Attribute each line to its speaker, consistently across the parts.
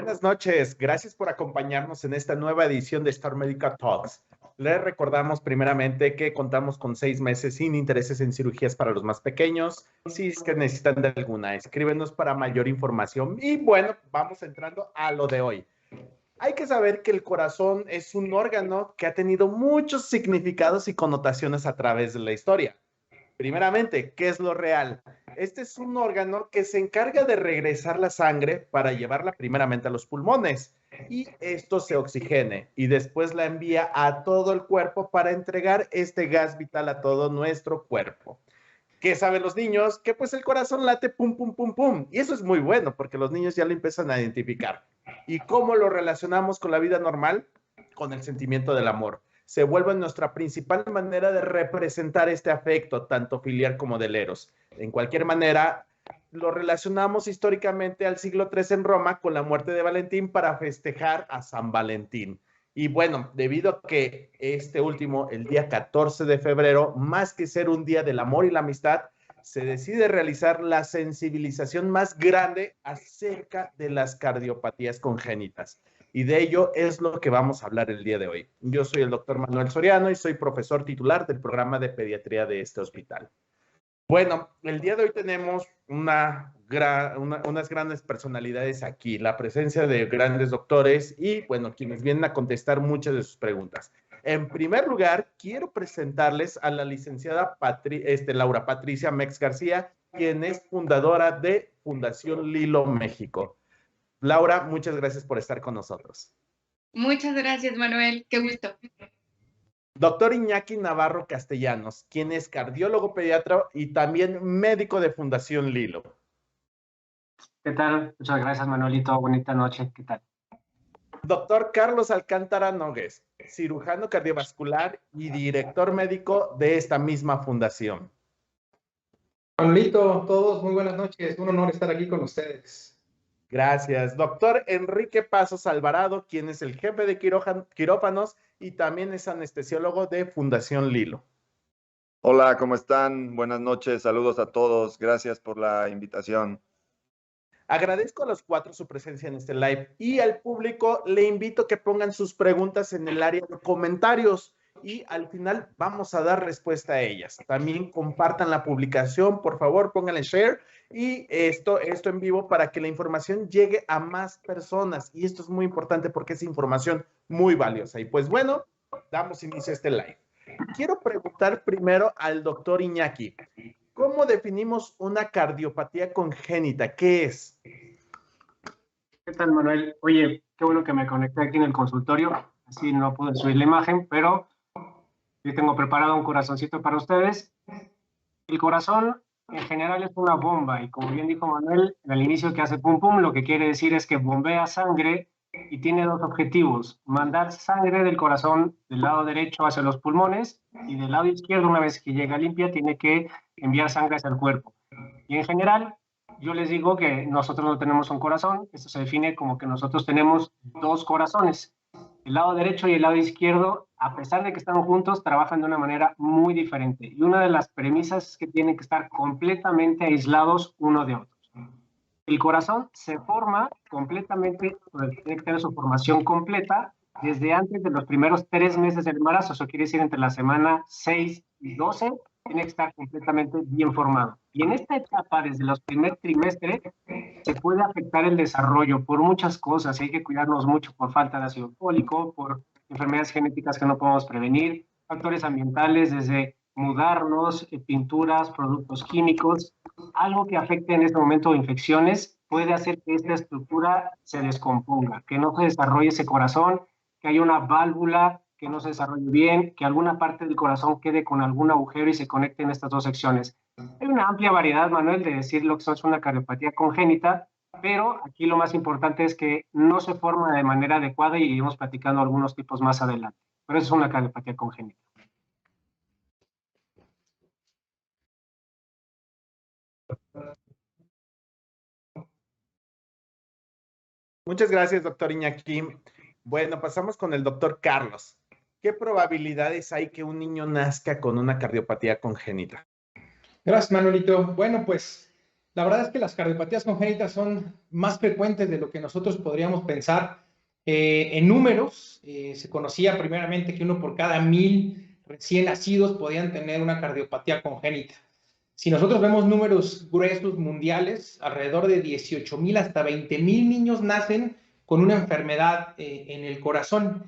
Speaker 1: Buenas noches, gracias por acompañarnos en esta nueva edición de Star Medical Talks. Les recordamos primeramente que contamos con 6 meses sin intereses en cirugías para los más pequeños. Si es que necesitan de alguna, escríbenos para mayor información. Y bueno, vamos entrando a lo de hoy. Hay que saber que el corazón es un órgano que ha tenido muchos significados y connotaciones a través de la historia. Primeramente, ¿qué es lo real? Este es un órgano que se encarga de regresar la sangre para llevarla primeramente a los pulmones y esto se oxigene y después la envía a todo el cuerpo para entregar este gas vital a todo nuestro cuerpo. ¿Qué saben los niños? Que pues el corazón late pum, pum, pum, pum. Y eso es muy bueno porque los niños ya lo empiezan a identificar. ¿Y cómo lo relacionamos con la vida normal? Con el sentimiento del amor. Se vuelve nuestra principal manera de representar este afecto, tanto filial como del eros. En cualquier manera, lo relacionamos históricamente al siglo III en Roma con la muerte de Valentín para festejar a San Valentín. Y bueno, debido a que este último, el día 14 de febrero, más que ser un día del amor y la amistad, se decide realizar la sensibilización más grande acerca de las cardiopatías congénitas. Y de ello es lo que vamos a hablar el día de hoy. Yo soy el doctor Manuel Soriano y soy profesor titular del programa de pediatría de este hospital. Bueno, el día de hoy tenemos unas grandes personalidades aquí, la presencia de grandes doctores y, bueno, quienes vienen a contestar muchas de sus preguntas. En primer lugar, quiero presentarles a la licenciada Laura Patricia Mex García, quien es fundadora de Fundación Lilo México. Laura, muchas gracias por estar con nosotros.
Speaker 2: Muchas gracias, Manuel. Qué gusto.
Speaker 1: Doctor Iñaki Navarro Castellanos, quien es cardiólogo pediatra y también médico de Fundación Lilo.
Speaker 3: ¿Qué tal? Muchas gracias, Manuelito. Bonita noche. ¿Qué tal?
Speaker 1: Doctor Carlos Alcántara Nogues, cirujano cardiovascular y director médico de esta misma fundación.
Speaker 4: Manuelito, todos muy buenas noches. Un honor estar aquí con ustedes.
Speaker 1: Gracias. Doctor Enrique Pasos Alvarado, quien es el jefe de quirófanos y también es anestesiólogo de Fundación Lilo.
Speaker 5: Hola, ¿cómo están? Buenas noches, saludos a todos. Gracias por la invitación.
Speaker 1: Agradezco a los 4 su presencia en este live y al público le invito a que pongan sus preguntas en el área de comentarios y al final vamos a dar respuesta a ellas. También compartan la publicación, por favor, pónganle share y esto en vivo para que la información llegue a más personas y esto es muy importante porque es información muy valiosa. Y pues bueno, damos inicio a este live. Quiero preguntar primero al doctor Iñaki. ¿Cómo definimos una cardiopatía congénita? ¿Qué es?
Speaker 3: ¿Qué tal, Manuel? Oye, qué bueno que me conecté aquí en el consultorio. Así no pude subir la imagen, pero yo tengo preparado un corazoncito para ustedes. El corazón en general es una bomba y como bien dijo Manuel, al inicio que hace pum pum, lo que quiere decir es que bombea sangre y tiene 2 objetivos: mandar sangre del corazón del lado derecho hacia los pulmones y del lado izquierdo, una vez que llega limpia, tiene que enviar sangre hacia el cuerpo. Y en general, yo les digo que nosotros no tenemos un corazón. Esto se define como que nosotros tenemos 2 corazones. El lado derecho y el lado izquierdo, a pesar de que están juntos, trabajan de una manera muy diferente. Y una de las premisas es que tienen que estar completamente aislados uno de otro. El corazón se forma completamente, tiene que tener su formación completa desde antes de los primeros 3 meses del embarazo. Eso quiere decir entre la semana 6 y 12, tiene que estar completamente bien formado. Y en esta etapa, desde los primeros trimestres, se puede afectar el desarrollo por muchas cosas. Hay que cuidarnos mucho por falta de ácido fólico, por enfermedades genéticas que no podemos prevenir, factores ambientales, desde mudarnos, pinturas, productos químicos. Algo que afecte en este momento infecciones puede hacer que esta estructura se descomponga, que no se desarrolle ese corazón, que haya una válvula que no se desarrolle bien, que alguna parte del corazón quede con algún agujero y se conecte en estas 2 secciones. Hay una amplia variedad, Manuel, de decir lo que es una cardiopatía congénita, pero aquí lo más importante es que no se forma de manera adecuada y iremos platicando algunos tipos más adelante. Pero eso es una cardiopatía congénita.
Speaker 1: Muchas gracias, doctor Iñaki. Bueno, pasamos con el doctor Carlos. ¿Qué probabilidades hay que un niño nazca con una cardiopatía congénita?
Speaker 4: Gracias, Manuelito. Bueno, pues La verdad es que las cardiopatías congénitas son más frecuentes de lo que nosotros podríamos pensar. En números, se conocía primeramente que 1 por cada 1000 recién nacidos podían tener una cardiopatía congénita. Si nosotros vemos números gruesos mundiales, alrededor de 18,000 hasta 20,000 niños nacen con una enfermedad en el corazón.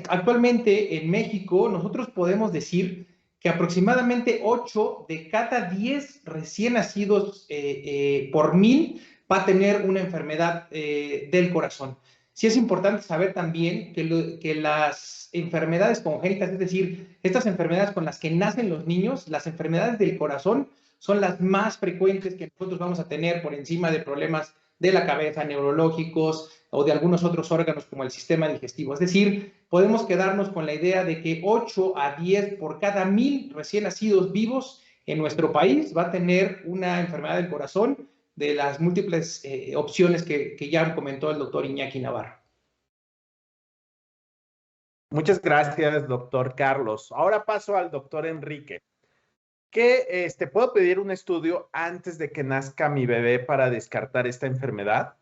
Speaker 4: Actualmente en México nosotros podemos decir que aproximadamente 8 de cada 10 recién nacidos por 1000 va a tener una enfermedad del corazón. Sí es importante saber también que las enfermedades congénitas, es decir, estas enfermedades con las que nacen los niños, las enfermedades del corazón, son las más frecuentes que nosotros vamos a tener por encima de problemas de la cabeza, neurológicos o de algunos otros órganos como el sistema digestivo. Es decir, podemos quedarnos con la idea de que 8 a 10 por cada 1000 recién nacidos vivos en nuestro país va a tener una enfermedad del corazón, de las múltiples opciones que ya comentó el doctor Iñaki Navarro.
Speaker 1: Muchas gracias, doctor Carlos. Ahora paso al doctor Enrique. ¿Puedo pedir un estudio antes de que nazca mi bebé para descartar esta enfermedad?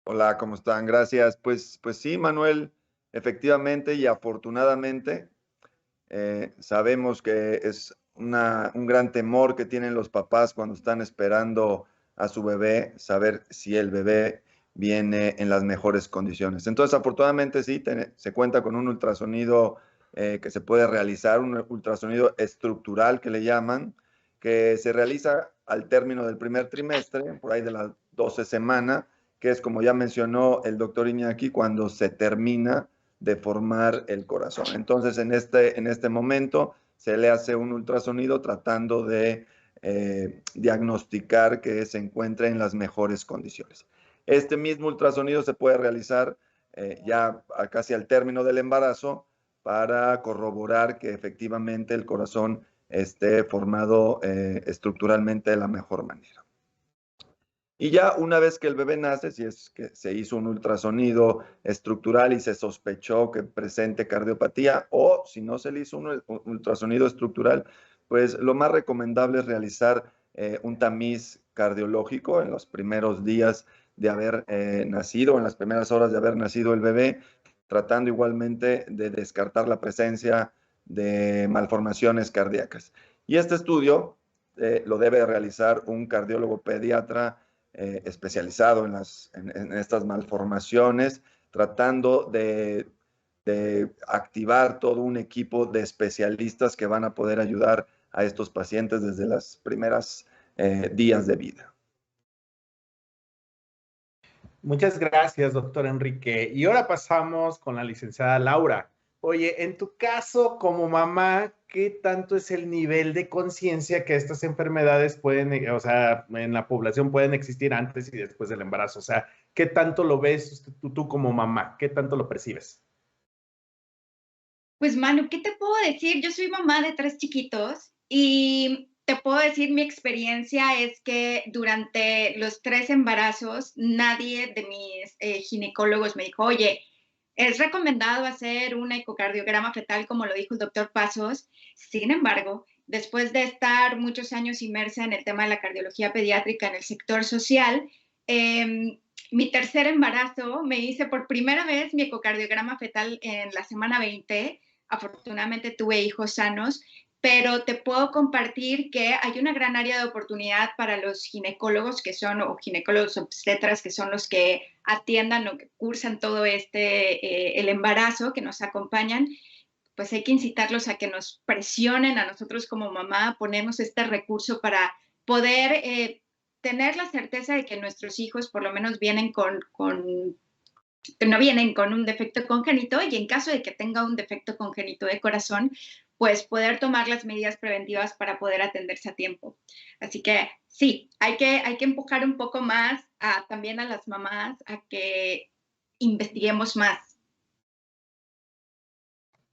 Speaker 5: Hola, ¿cómo están? Gracias. Pues sí, Manuel, efectivamente y afortunadamente sabemos que es un gran temor que tienen los papás cuando están esperando a su bebé, saber si el bebé viene en las mejores condiciones. Entonces, afortunadamente sí, se cuenta con un ultrasonido que se puede realizar, un ultrasonido estructural que le llaman, que se realiza al término del primer trimestre, por ahí de las 12 semanas, que es, como ya mencionó el doctor Iñaki, cuando se termina de formar el corazón. Entonces, en este momento se le hace un ultrasonido tratando de diagnosticar que se encuentre en las mejores condiciones. Este mismo ultrasonido se puede realizar ya casi al término del embarazo para corroborar que efectivamente el corazón esté formado estructuralmente de la mejor manera. Y ya una vez que el bebé nace, si es que se hizo un ultrasonido estructural y se sospechó que presente cardiopatía, o si no se le hizo un ultrasonido estructural, pues lo más recomendable es realizar un tamiz cardiológico en los primeros días de haber nacido, en las primeras horas de haber nacido el bebé, tratando igualmente de descartar la presencia de malformaciones cardíacas. Y este estudio lo debe realizar un cardiólogo pediatra especializado en estas malformaciones, tratando de activar todo un equipo de especialistas que van a poder ayudar a estos pacientes desde las primeras días de vida.
Speaker 1: Muchas gracias, doctor Enrique. Y ahora pasamos con la licenciada Laura. Oye, en tu caso como mamá, ¿qué tanto es el nivel de conciencia que estas enfermedades pueden, o sea, en la población pueden existir antes y después del embarazo? O sea, ¿qué tanto lo ves tú como mamá? ¿Qué tanto lo percibes?
Speaker 2: Pues Manu, ¿qué te puedo decir? Yo soy mamá de 3 chiquitos y te puedo decir mi experiencia es que durante los 3 embarazos nadie de mis ginecólogos me dijo, oye, es recomendado hacer un ecocardiograma fetal, como lo dijo el doctor Pasos. Sin embargo, después de estar muchos años inmersa en el tema de la cardiología pediátrica en el sector social, mi tercer embarazo me hice por primera vez mi ecocardiograma fetal en la semana 20. Afortunadamente tuve hijos sanos, pero te puedo compartir que hay una gran área de oportunidad para los ginecólogos que son, o ginecólogos obstetras, que son los que atiendan o que cursan todo el embarazo, que nos acompañan. Pues hay que incitarlos a que nos presionen a nosotros como mamá, ponemos este recurso para poder tener la certeza de que nuestros hijos por lo menos vienen no vienen con un defecto congénito, y en caso de que tenga un defecto congénito de corazón, pues poder tomar las medidas preventivas para poder atenderse a tiempo. Así que sí, hay que empujar un poco más también a las mamás a que investiguemos más.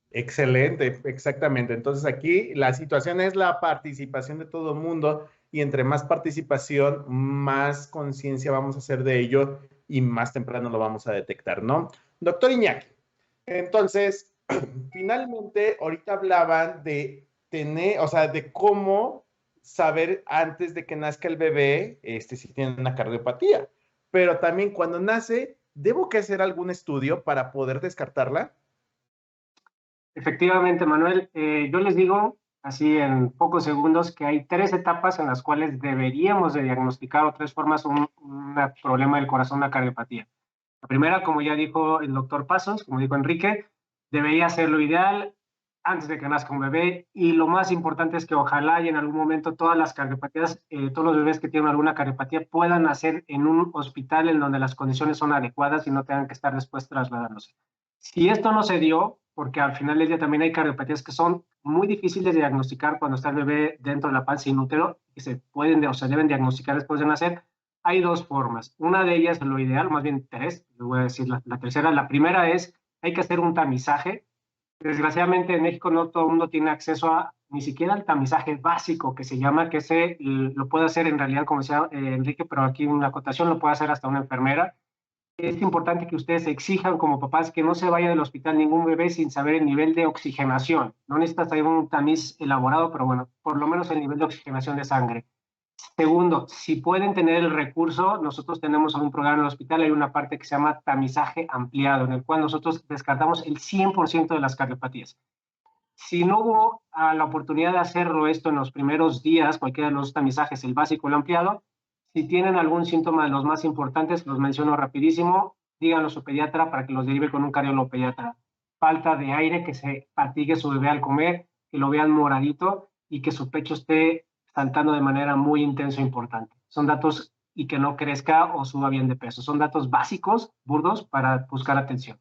Speaker 1: Excelente, exactamente. Entonces aquí la situación es la participación de todo el mundo y entre más participación, más conciencia vamos a hacer de ello y más temprano lo vamos a detectar, ¿no? Doctor Iñaki, entonces, finalmente, ahorita hablaban de tener, o sea, de cómo saber antes de que nazca el bebé si tiene una cardiopatía. Pero también cuando nace, ¿debo que hacer algún estudio para poder descartarla?
Speaker 3: Efectivamente, Manuel, yo les digo así en pocos segundos que hay 3 etapas en las cuales deberíamos de diagnosticar o 3 formas un problema del corazón, una cardiopatía. La primera, como ya dijo el doctor Pasos, como dijo Enrique, debería ser lo ideal antes de que nazca un bebé, y lo más importante es que ojalá y en algún momento todas las cardiopatías, todos los bebés que tienen alguna cardiopatía puedan nacer en un hospital en donde las condiciones son adecuadas y no tengan que estar después trasladándose. Si esto no se dio, porque al final del día también hay cardiopatías que son muy difíciles de diagnosticar cuando está el bebé dentro de la panza sin útero, que se pueden o se deben diagnosticar después de nacer, hay 2 formas. Una de ellas, lo ideal, más bien 3, les voy a decir la tercera. La primera es, hay que hacer un tamizaje. Desgraciadamente en México no todo el mundo tiene acceso a ni siquiera al tamizaje básico que se llama, que lo puede hacer en realidad, como decía Enrique, pero aquí una acotación, lo puede hacer hasta una enfermera. Es importante que ustedes exijan como papás que no se vaya del hospital ningún bebé sin saber el nivel de oxigenación. No necesitas traer un tamiz elaborado, pero bueno, por lo menos el nivel de oxigenación de sangre. Segundo, si pueden tener el recurso, nosotros tenemos un programa en el hospital, hay una parte que se llama tamizaje ampliado, en el cual nosotros descartamos el 100% de las cardiopatías. Si no hubo la oportunidad de hacerlo esto en los primeros días, cualquiera de los tamizajes, el básico o el ampliado, si tienen algún síntoma de los más importantes, los menciono rapidísimo, díganlo a su pediatra para que los derive con un cardiólogo pediatra. Falta de aire, que se fatigue su bebé al comer, que lo vean moradito y que su pecho esté saltando de manera muy intensa e importante. Son datos, y que no crezca o suba bien de peso. Son datos básicos, burdos, para buscar atención.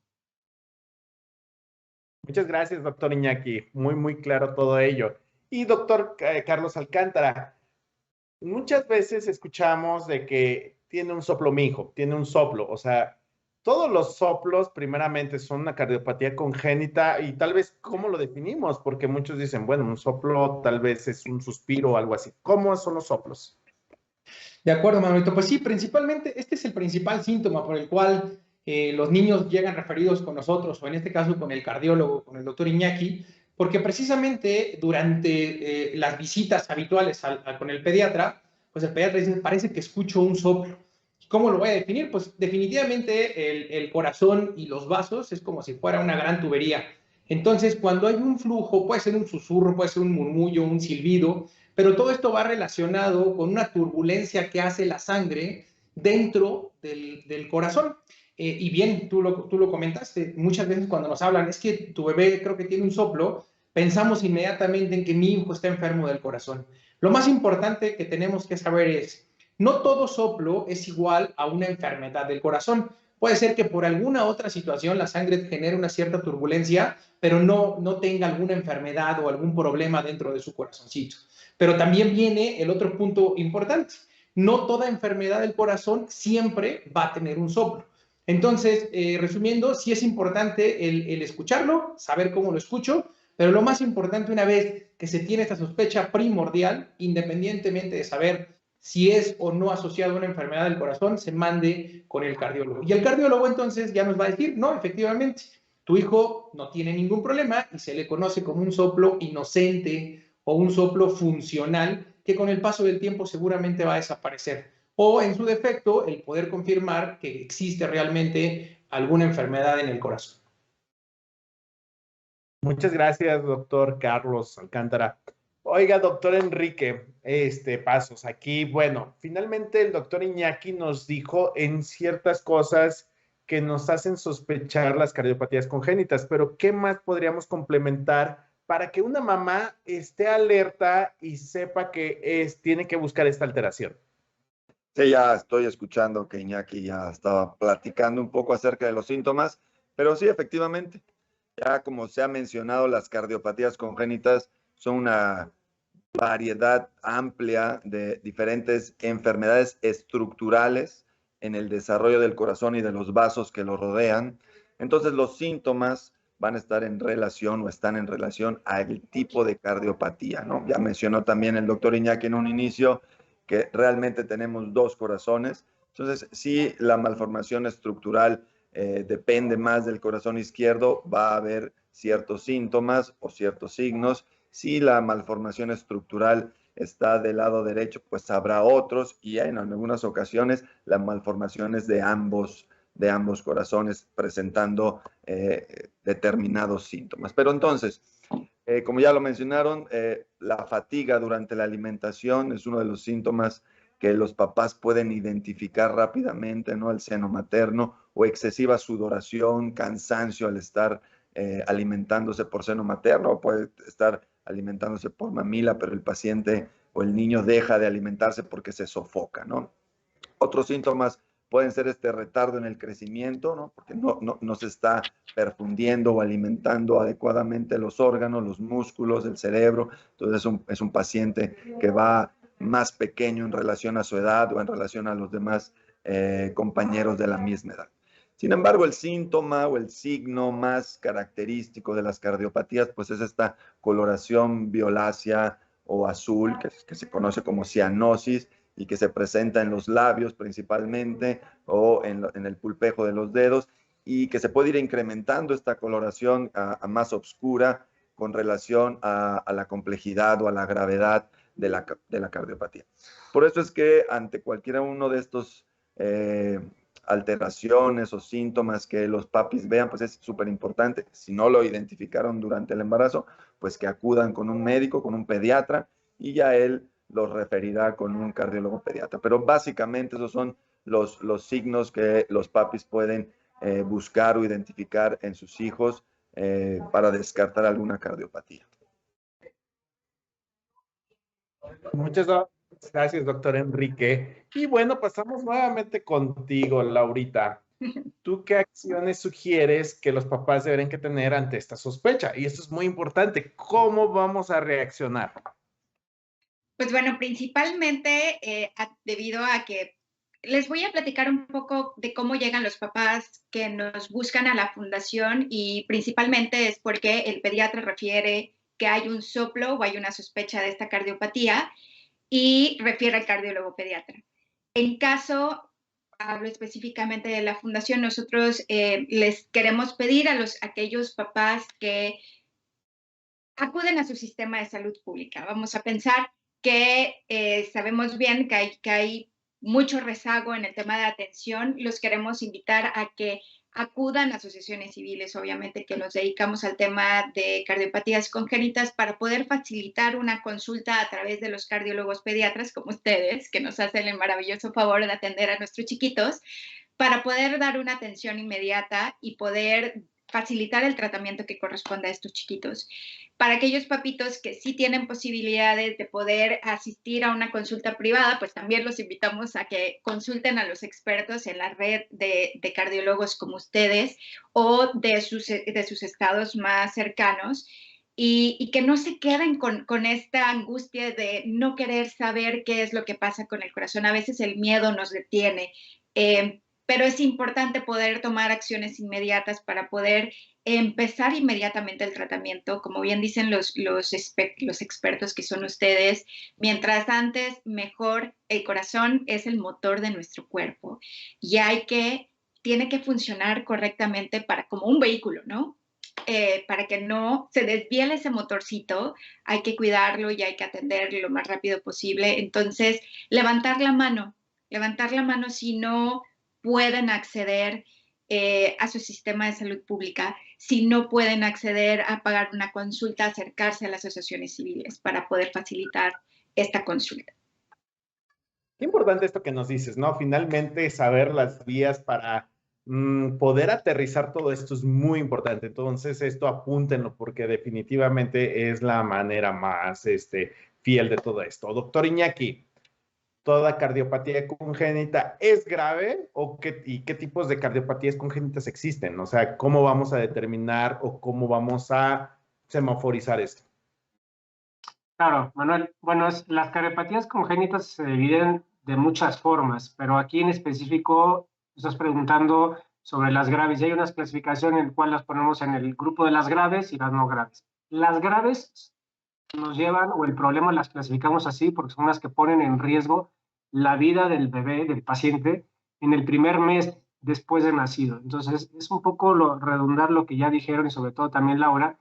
Speaker 1: Muchas gracias, doctor Iñaki. Muy, muy claro todo ello. Y doctor Carlos Alcántara, muchas veces escuchamos de que tiene un soplo mi hijo, tiene un soplo. O sea, todos los soplos primeramente son una cardiopatía congénita y tal vez, ¿cómo lo definimos? Porque muchos dicen, bueno, un soplo tal vez es un suspiro o algo así. ¿Cómo son los soplos?
Speaker 4: De acuerdo, Manuelito. Pues sí, principalmente este es el principal síntoma por el cual los niños llegan referidos con nosotros, o en este caso con el cardiólogo, con el doctor Iñaki, porque precisamente durante las visitas habituales con el pediatra, pues el pediatra dice, parece que escucho un soplo. ¿Cómo lo voy a definir? Pues definitivamente el corazón y los vasos es como si fuera una gran tubería. Entonces, cuando hay un flujo, puede ser un susurro, puede ser un murmullo, un silbido, pero todo esto va relacionado con una turbulencia que hace la sangre dentro del corazón. Y bien, tú lo comentaste, muchas veces cuando nos hablan, es que tu bebé creo que tiene un soplo, pensamos inmediatamente en que mi hijo está enfermo del corazón. Lo más importante que tenemos que saber es, no todo soplo es igual a una enfermedad del corazón. Puede ser que por alguna otra situación la sangre genere una cierta turbulencia, pero no tenga alguna enfermedad o algún problema dentro de su corazoncito. Pero también viene el otro punto importante. No toda enfermedad del corazón siempre va a tener un soplo. Entonces, resumiendo, sí es importante el escucharlo, saber cómo lo escucho, pero lo más importante, una vez que se tiene esta sospecha primordial, independientemente de saber si es o no asociado a una enfermedad del corazón, se mande con el cardiólogo. Y el cardiólogo entonces ya nos va a decir, no, efectivamente, tu hijo no tiene ningún problema y se le conoce como un soplo inocente o un soplo funcional que con el paso del tiempo seguramente va a desaparecer. O en su defecto, el poder confirmar que existe realmente alguna enfermedad en el corazón.
Speaker 1: Muchas gracias, doctor Carlos Alcántara. Oiga, doctor Enrique, Pasos, aquí, bueno, finalmente el doctor Iñaki nos dijo en ciertas cosas que nos hacen sospechar las cardiopatías congénitas, pero ¿qué más podríamos complementar para que una mamá esté alerta y sepa que tiene que buscar esta alteración?
Speaker 5: Sí, ya estoy escuchando que Iñaki ya estaba platicando un poco acerca de los síntomas, pero sí, efectivamente, ya como se ha mencionado, las cardiopatías congénitas son una variedad amplia de diferentes enfermedades estructurales en el desarrollo del corazón y de los vasos que lo rodean. Entonces, los síntomas van a estar en relación o están en relación al tipo de cardiopatía, ¿no? Ya mencionó también el doctor Iñaki en un inicio que realmente tenemos 2 corazones. Entonces, si la malformación estructural depende más del corazón izquierdo, va a haber ciertos síntomas o ciertos signos. Si la malformación estructural está del lado derecho, pues habrá otros, y en algunas ocasiones las malformaciones de ambos corazones presentando determinados síntomas. Pero entonces, como ya lo mencionaron, la fatiga durante la alimentación es uno de los síntomas que los papás pueden identificar rápidamente, ¿no? El seno materno, o excesiva sudoración, cansancio al estar alimentándose por seno materno, o puede estar alimentándose por mamila, pero el paciente o el niño deja de alimentarse porque se sofoca, ¿no? Otros síntomas pueden ser este retardo en el crecimiento, ¿no? Porque no se está perfundiendo o alimentando adecuadamente los órganos, los músculos, el cerebro. Entonces es un paciente que va más pequeño en relación a su edad o en relación a los demás compañeros de la misma edad. Sin embargo, el síntoma o el signo más característico de las cardiopatías, pues es esta coloración violácea o azul, que se conoce como cianosis, y que se presenta en los labios principalmente o en el pulpejo de los dedos, y que se puede ir incrementando esta coloración a más oscura con relación a la complejidad o a la gravedad de la cardiopatía. Por eso es que ante cualquiera uno de estos alteraciones o síntomas que los papis vean, pues es súper importante, si no lo identificaron durante el embarazo, pues que acudan con un médico, con un pediatra, y ya él los referirá con un cardiólogo pediatra. Pero básicamente esos son los signos que los papis pueden buscar o identificar en sus hijos para descartar alguna cardiopatía.
Speaker 1: Muchas gracias, doctor Enrique. Y bueno, pasamos nuevamente contigo, Laurita. ¿Tú qué acciones sugieres que los papás deberían que tener ante esta sospecha? Y esto es muy importante. ¿Cómo vamos a reaccionar?
Speaker 2: Pues bueno, principalmente debido a que les voy a platicar un poco de cómo llegan los papás que nos buscan a la fundación, y principalmente es porque el pediatra refiere que hay un soplo o hay una sospecha de esta cardiopatía y refiere al cardiólogo pediatra. En caso, hablo específicamente de la fundación, nosotros les queremos pedir a aquellos papás que acuden a su sistema de salud pública. Vamos a pensar que sabemos bien que hay mucho rezago en el tema de atención. Los queremos invitar a que acudan a asociaciones civiles, obviamente que nos dedicamos al tema de cardiopatías congénitas, para poder facilitar una consulta a través de los cardiólogos pediatras como ustedes, que nos hacen el maravilloso favor de atender a nuestros chiquitos, para poder dar una atención inmediata y poder facilitar el tratamiento que corresponde a estos chiquitos. Para aquellos papitos que sí tienen posibilidades de poder asistir a una consulta privada, pues también los invitamos a que consulten a los expertos en la red de cardiólogos como ustedes, o de sus estados más cercanos, y que no se queden con esta angustia de no querer saber qué es lo que pasa con el corazón. A veces el miedo nos detiene. Pero es importante poder tomar acciones inmediatas para poder empezar inmediatamente el tratamiento. Como bien dicen los expertos que son ustedes, mientras antes, mejor. El corazón es el motor de nuestro cuerpo y tiene que funcionar correctamente como un vehículo, ¿no? Para que no se desvíe ese motorcito, hay que cuidarlo y hay que atenderlo lo más rápido posible. Entonces, levantar la mano si no pueden acceder a su sistema de salud pública, si no pueden acceder a pagar una consulta, acercarse a las asociaciones civiles para poder facilitar esta consulta.
Speaker 1: Qué importante esto que nos dices, ¿no? Finalmente, saber las vías para poder aterrizar todo esto es muy importante. Entonces, esto apúntenlo, porque definitivamente es la manera más fiel de todo esto. Doctor Iñaki, ¿toda cardiopatía congénita es grave? ¿Y qué tipos de cardiopatías congénitas existen? O sea, ¿cómo vamos a determinar o cómo vamos a semaforizar esto?
Speaker 3: Claro, Manuel. Bueno, las cardiopatías congénitas se dividen de muchas formas, pero aquí en específico estás preguntando sobre las graves, y hay una clasificación en la cual las ponemos en el grupo de las graves y las no graves. Las graves nos llevan, o el problema las clasificamos así porque son las que ponen en riesgo la vida del bebé, del paciente, en el primer mes después de nacido. Entonces, es un poco redundar lo que ya dijeron, y sobre todo también Laura,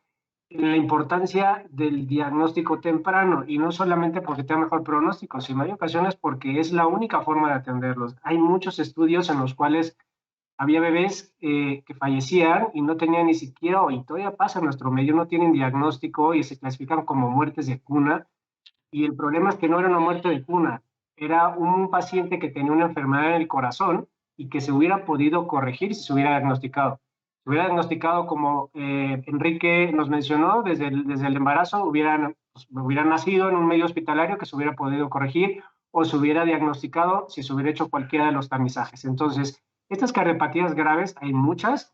Speaker 3: la importancia del diagnóstico temprano, y no solamente porque tenga mejor pronóstico, sino hay ocasiones porque es la única forma de atenderlos. Hay muchos estudios en los cuales había bebés que fallecían y no tenían ni siquiera, y todavía pasa en nuestro medio, no tienen diagnóstico y se clasifican como muertes de cuna. Y el problema es que no era una muerte de cuna, era un paciente que tenía una enfermedad en el corazón y que se hubiera podido corregir si se hubiera diagnosticado. Se hubiera diagnosticado como Enrique nos mencionó, desde el embarazo hubieran nacido en un medio hospitalario que se hubiera podido corregir, o se hubiera diagnosticado si se hubiera hecho cualquiera de los tamizajes. Entonces, estas cardiopatías graves hay muchas,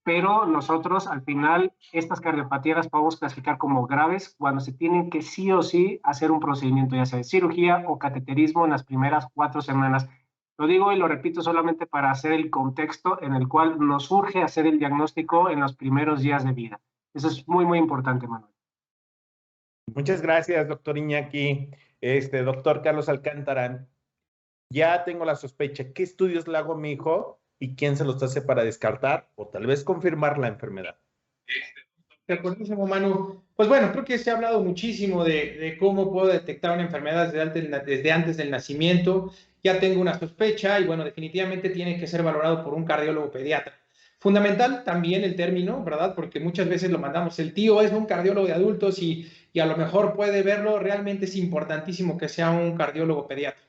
Speaker 3: pero nosotros al final estas cardiopatías las podemos clasificar como graves cuando se tienen que sí o sí hacer un procedimiento, ya sea de cirugía o cateterismo en las primeras 4 semanas. Lo digo y lo repito solamente para hacer el contexto en el cual nos urge hacer el diagnóstico en los primeros días de vida. Eso es muy, muy importante, Manuel.
Speaker 1: Muchas gracias, doctor Iñaki. Doctor Carlos Alcántara, ya tengo la sospecha. ¿Qué estudios le hago a mi hijo y quién se los hace para descartar o tal vez confirmar la enfermedad?
Speaker 4: De acuerdísimo, Manu. Pues bueno, creo que se ha hablado muchísimo de cómo puedo detectar una enfermedad desde antes del nacimiento. Ya tengo una sospecha y bueno, definitivamente tiene que ser valorado por un cardiólogo pediatra. Fundamental también el término, ¿verdad? Porque muchas veces lo mandamos, el tío es un cardiólogo de adultos y a lo mejor puede verlo. Realmente es importantísimo que sea un cardiólogo pediatra.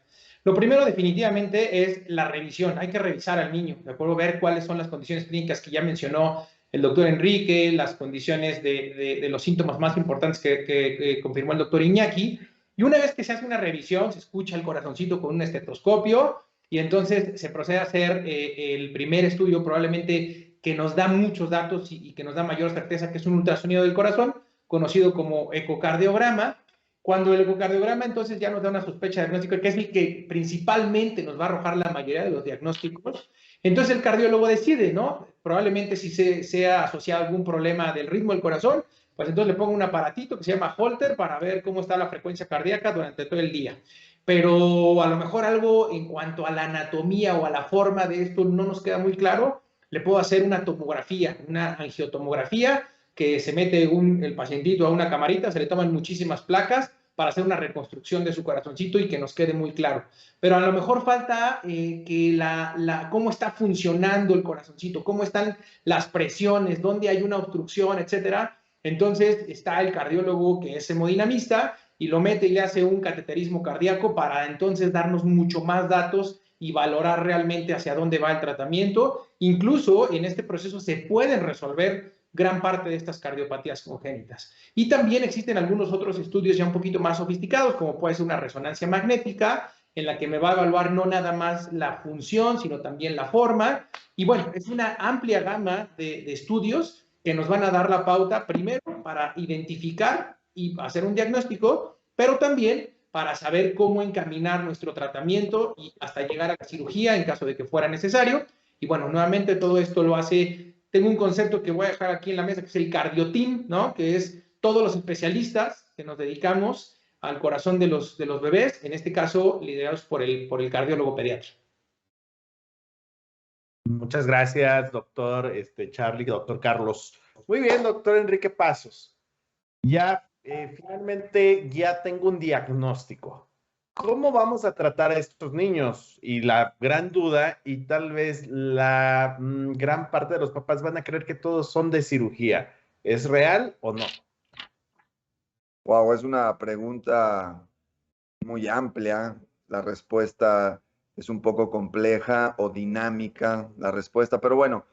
Speaker 4: Lo primero definitivamente es la revisión. Hay que revisar al niño, ¿de acuerdo? Ver cuáles son las condiciones clínicas que ya mencionó el doctor Enrique, las condiciones de los síntomas más importantes que confirmó el doctor Iñaki. Y una vez que se hace una revisión, se escucha el corazoncito con un estetoscopio y entonces se procede a hacer el primer estudio probablemente que nos da muchos datos y que nos da mayor certeza, que es un ultrasonido del corazón, conocido como ecocardiograma. Cuando el ecocardiograma entonces ya nos da una sospecha diagnóstica, que es el que principalmente nos va a arrojar la mayoría de los diagnósticos, entonces el cardiólogo decide, ¿no? Probablemente si sea asociado a algún problema del ritmo del corazón, pues entonces le pongo un aparatito que se llama Holter para ver cómo está la frecuencia cardíaca durante todo el día. Pero a lo mejor algo en cuanto a la anatomía o a la forma de esto no nos queda muy claro, le puedo hacer una tomografía, una angiotomografía, que se mete el pacientito a una camarita, se le toman muchísimas placas para hacer una reconstrucción de su corazoncito y que nos quede muy claro. Pero a lo mejor falta que cómo está funcionando el corazoncito, cómo están las presiones, dónde hay una obstrucción, etcétera. Entonces está el cardiólogo que es hemodinamista y lo mete y le hace un cateterismo cardíaco para entonces darnos mucho más datos y valorar realmente hacia dónde va el tratamiento. Incluso en este proceso se pueden resolver gran parte de estas cardiopatías congénitas. Y también existen algunos otros estudios ya un poquito más sofisticados, como puede ser una resonancia magnética, en la que me va a evaluar no nada más la función, sino también la forma. Y bueno, es una amplia gama de estudios que nos van a dar la pauta, primero, para identificar y hacer un diagnóstico, pero también para saber cómo encaminar nuestro tratamiento y hasta llegar a la cirugía en caso de que fuera necesario. Y bueno, nuevamente todo esto lo hace. Tengo un concepto que voy a dejar aquí en la mesa, que es el cardioteam, ¿no? Que es todos los especialistas que nos dedicamos al corazón de los bebés, en este caso liderados por el cardiólogo pediatra.
Speaker 1: Muchas gracias, doctor Charlie, doctor Carlos. Muy bien, doctor Enrique Pasos. Ya finalmente ya tengo un diagnóstico. ¿Cómo vamos a tratar a estos niños? Y la gran duda, y tal vez la gran parte de los papás van a creer que todos son de cirugía. ¿Es real o no?
Speaker 5: Wow, es una pregunta muy amplia. La respuesta es un poco compleja o dinámica, la respuesta, pero bueno,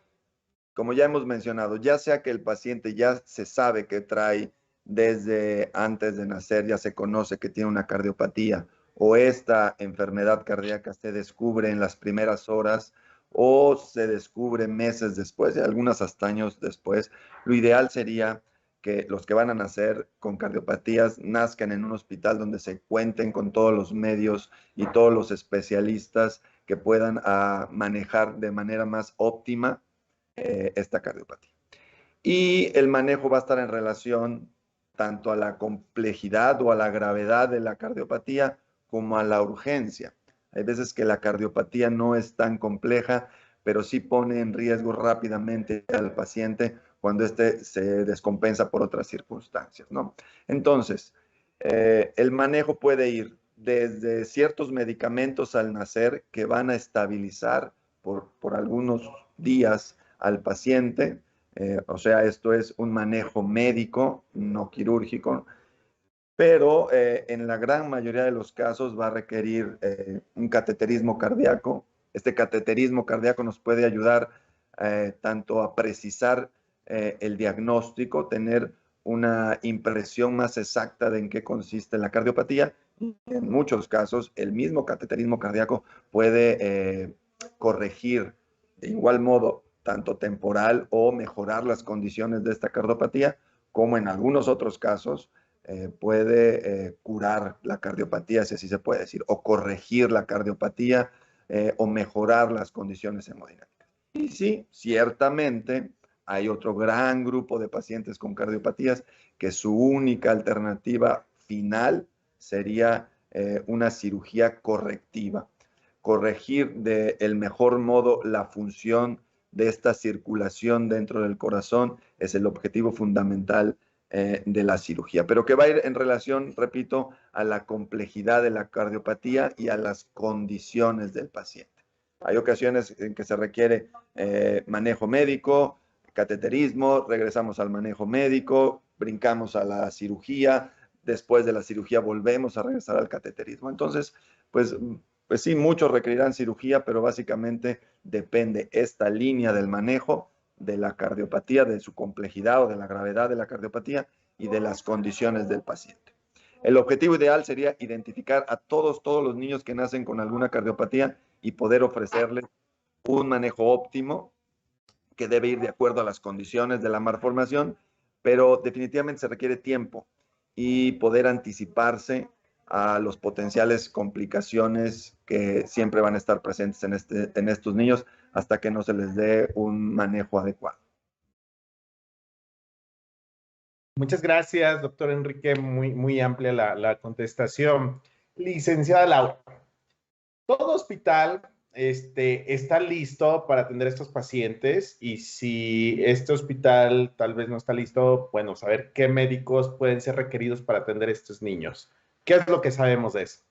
Speaker 5: como ya hemos mencionado, ya sea que el paciente ya se sabe que trae desde antes de nacer, ya se conoce que tiene una cardiopatía, o esta enfermedad cardíaca se descubre en las primeras horas o se descubre meses después y algunas hasta años después, lo ideal sería que los que van a nacer con cardiopatías nazcan en un hospital donde se cuenten con todos los medios y todos los especialistas que puedan manejar de manera más óptima esta cardiopatía. Y el manejo va a estar en relación tanto a la complejidad o a la gravedad de la cardiopatía como a la urgencia. Hay veces que la cardiopatía no es tan compleja, pero sí pone en riesgo rápidamente al paciente cuando este se descompensa por otras circunstancias, ¿no? Entonces, el manejo puede ir desde ciertos medicamentos al nacer que van a estabilizar por algunos días al paciente, o sea, esto es un manejo médico, no quirúrgico, pero en la gran mayoría de los casos va a requerir un cateterismo cardíaco. Este cateterismo cardíaco nos puede ayudar tanto a precisar el diagnóstico, tener una impresión más exacta de en qué consiste la cardiopatía. En muchos casos, el mismo cateterismo cardíaco puede corregir de igual modo tanto temporal o mejorar las condiciones de esta cardiopatía, como en algunos otros casos puede curar la cardiopatía, si así se puede decir, o corregir la cardiopatía o mejorar las condiciones hemodinámicas. Y sí, ciertamente hay otro gran grupo de pacientes con cardiopatías que su única alternativa final sería una cirugía correctiva. Corregir del mejor modo la función de esta circulación dentro del corazón es el objetivo fundamental de la cirugía, pero que va a ir en relación, repito, a la complejidad de la cardiopatía y a las condiciones del paciente. Hay ocasiones en que se requiere manejo médico, cateterismo, regresamos al manejo médico, brincamos a la cirugía, después de la cirugía volvemos a regresar al cateterismo. Entonces, pues sí, muchos requerirán cirugía, pero básicamente depende esta línea del manejo de la cardiopatía, de su complejidad o de la gravedad de la cardiopatía y de las condiciones del paciente. El objetivo ideal sería identificar a todos los niños que nacen con alguna cardiopatía y poder ofrecerles un manejo óptimo que debe ir de acuerdo a las condiciones de la malformación, pero definitivamente se requiere tiempo y poder anticiparse a los potenciales complicaciones que siempre van a estar presentes en estos niños hasta que no se les dé un manejo adecuado.
Speaker 1: Muchas gracias, doctor Enrique. Muy amplia la contestación. Licenciada Laura, todo hospital está listo para atender a estos pacientes y si este hospital tal vez no está listo, bueno, saber qué médicos pueden ser requeridos para atender a estos niños. ¿Qué es lo que sabemos de eso?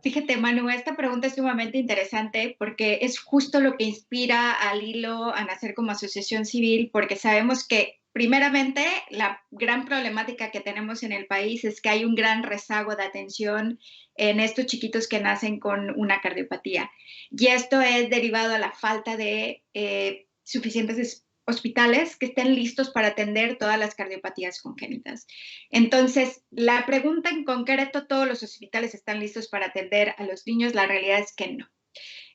Speaker 2: Fíjate, Manu, esta pregunta es sumamente interesante porque es justo lo que inspira al Hilo a nacer como asociación civil, porque sabemos que, primeramente, la gran problemática que tenemos en el país es que hay un gran rezago de atención en estos chiquitos que nacen con una cardiopatía. Y esto es derivado a la falta de suficientes hospitales que estén listos para atender todas las cardiopatías congénitas. Entonces, la pregunta en concreto, ¿todos los hospitales están listos para atender a los niños? La realidad es que no.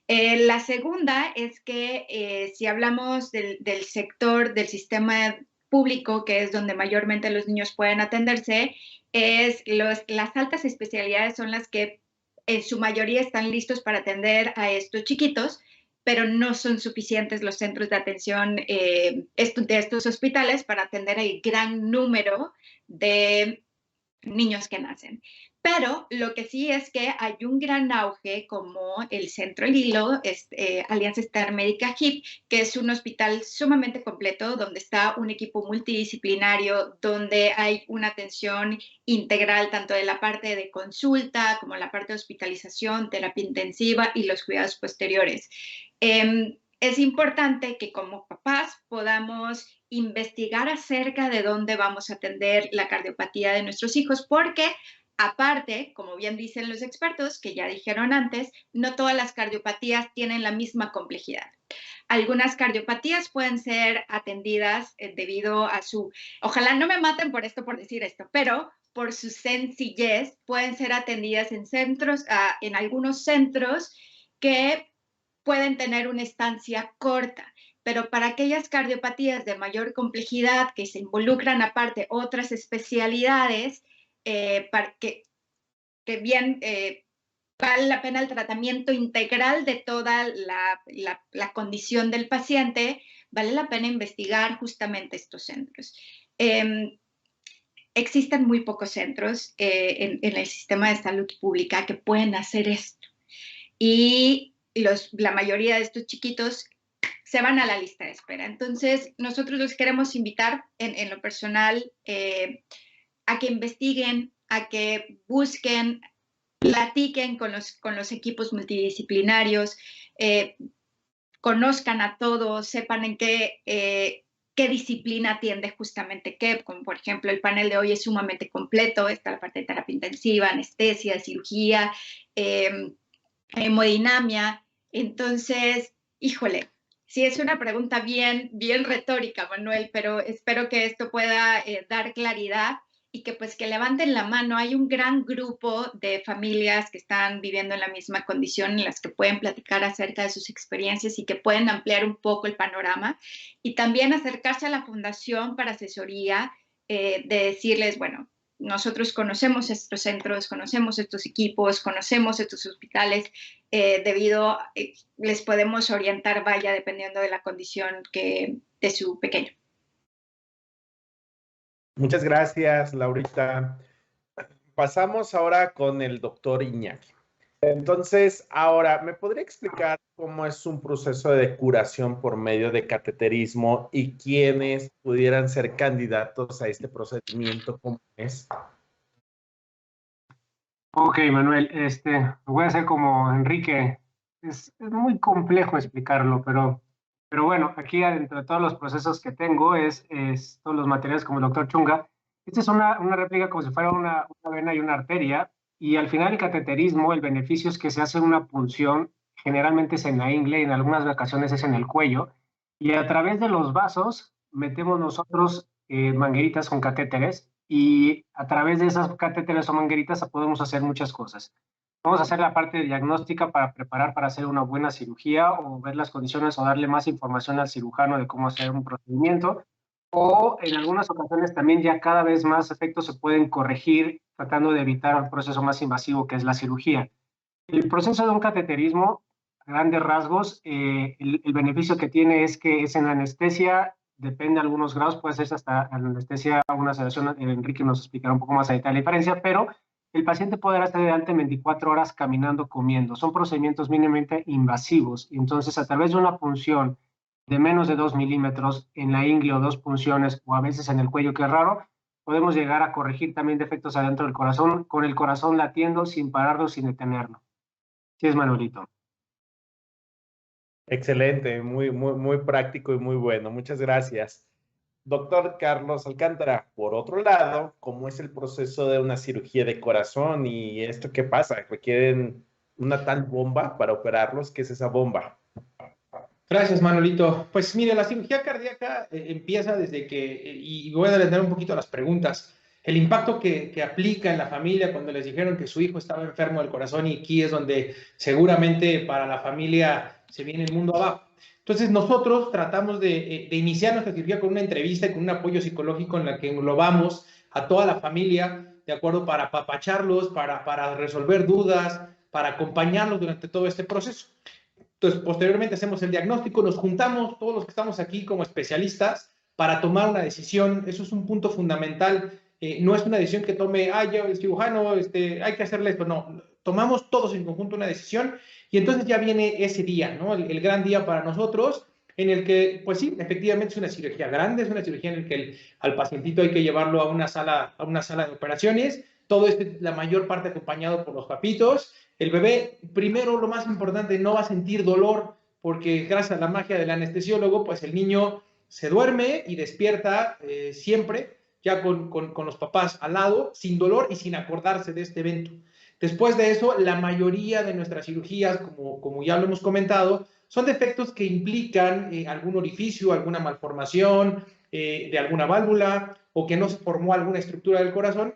Speaker 2: La segunda es que si hablamos del sector del sistema público, que es donde mayormente los niños pueden atenderse, las altas especialidades son las que en su mayoría están listos para atender a estos chiquitos, pero no son suficientes los centros de atención de estos hospitales para atender el gran número de niños que nacen. Pero lo que sí es que hay un gran auge como el Centro El Hilo, Alianza Star Médica HIP, que es un hospital sumamente completo, donde está un equipo multidisciplinario, donde hay una atención integral tanto de la parte de consulta como la parte de hospitalización, terapia intensiva y los cuidados posteriores. Es importante que como papás podamos investigar acerca de dónde vamos a atender la cardiopatía de nuestros hijos, porque aparte, como bien dicen los expertos, que ya dijeron antes, no todas las cardiopatías tienen la misma complejidad. Algunas cardiopatías pueden ser atendidas debido a su, ojalá no me maten por decir esto, pero por su sencillez pueden ser atendidas en centros, en algunos centros que pueden tener una estancia corta. Pero para aquellas cardiopatías de mayor complejidad que se involucran aparte otras especialidades, para que bien vale la pena el tratamiento integral de toda la condición del paciente, vale la pena investigar justamente estos centros. Existen muy pocos centros en el sistema de salud pública que pueden hacer esto. Y la mayoría de estos chiquitos se van a la lista de espera. Entonces, nosotros los queremos invitar en lo personal a que investiguen, a que busquen, platiquen con los equipos multidisciplinarios, conozcan a todos, sepan en qué disciplina atiende justamente qué, como por ejemplo el panel de hoy es sumamente completo, está la parte de terapia intensiva, anestesia, cirugía, hemodinamia. Entonces, híjole, sí es una pregunta bien retórica, Manuel, pero espero que esto pueda dar claridad y que pues que levanten la mano. Hay un gran grupo de familias que están viviendo en la misma condición, en las que pueden platicar acerca de sus experiencias y que pueden ampliar un poco el panorama, y también acercarse a la fundación para asesoría, de decirles, bueno, nosotros conocemos estos centros, conocemos estos equipos, conocemos estos hospitales, les podemos orientar, vaya, dependiendo de la condición de su pequeño.
Speaker 1: Muchas gracias, Laurita. Pasamos ahora con el doctor Iñaki. Entonces, ahora, ¿me podría explicar cómo es un proceso de curación por medio de cateterismo y quiénes pudieran ser candidatos a este procedimiento? ¿Cómo es?
Speaker 3: Ok, Manuel, voy a hacer como Enrique. Es muy complejo explicarlo, pero bueno, aquí dentro de todos los procesos que tengo todos los materiales como el doctor Chunga. Esta es una réplica como si fuera una vena y una arteria, y al final el cateterismo, el beneficio es que se hace una punción, generalmente es en la ingle y en algunas ocasiones es en el cuello, y a través de los vasos metemos nosotros mangueritas con catéteres, y a través de esas catéteres o mangueritas podemos hacer muchas cosas. Vamos a hacer la parte diagnóstica para preparar para hacer una buena cirugía, o ver las condiciones o darle más información al cirujano de cómo hacer un procedimiento. O en algunas ocasiones también ya cada vez más efectos se pueden corregir tratando de evitar un proceso más invasivo que es la cirugía. El proceso de un cateterismo, a grandes rasgos, el beneficio que tiene es que es en anestesia, depende de algunos grados, puede ser hasta anestesia, una sedación. Enrique nos explicará un poco más a detalle la diferencia, pero el paciente podrá estar de alta en 24 horas caminando, comiendo. Son procedimientos mínimamente invasivos, y entonces a través de una punción de menos de 2 milímetros en la ingle, o 2 punciones, o a veces en el cuello, que es raro, podemos llegar a corregir también defectos adentro del corazón, con el corazón latiendo sin pararlo, sin detenerlo. Sí es, Manuelito.
Speaker 1: Excelente, muy práctico y muy bueno. Muchas gracias. Doctor Carlos Alcántara, por otro lado, ¿cómo es el proceso de una cirugía de corazón y esto qué pasa? ¿Requieren una tal bomba para operarlos? ¿Qué es esa bomba?
Speaker 4: Gracias, Manolito. Pues mire, la cirugía cardíaca empieza desde que, y voy a adelantar un poquito a las preguntas, el impacto que aplica en la familia cuando les dijeron que su hijo estaba enfermo del corazón, y aquí es donde seguramente para la familia se viene el mundo abajo. Entonces nosotros tratamos de iniciar nuestra cirugía con una entrevista y con un apoyo psicológico en la que englobamos a toda la familia, ¿de acuerdo? Para apapacharlos, para resolver dudas, para acompañarlos durante todo este proceso. Entonces, posteriormente hacemos el diagnóstico, nos juntamos todos los que estamos aquí como especialistas para tomar una decisión. Eso es un punto fundamental. No es una decisión que tome, yo, el cirujano, hay que hacerle esto. No, tomamos todos en conjunto una decisión, y entonces ya viene ese día, ¿no? El gran día para nosotros, en el que, pues sí, efectivamente es una cirugía grande, es una cirugía en la que al pacientito hay que llevarlo a una sala de operaciones. Todo esto, la mayor parte acompañado por los papitos. El bebé, primero, lo más importante, no va a sentir dolor, porque gracias a la magia del anestesiólogo, pues el niño se duerme y despierta siempre, ya con los papás al lado, sin dolor y sin acordarse de este evento. Después de eso, la mayoría de nuestras cirugías, como ya lo hemos comentado, son defectos que implican algún orificio, alguna malformación de alguna válvula, o que no se formó alguna estructura del corazón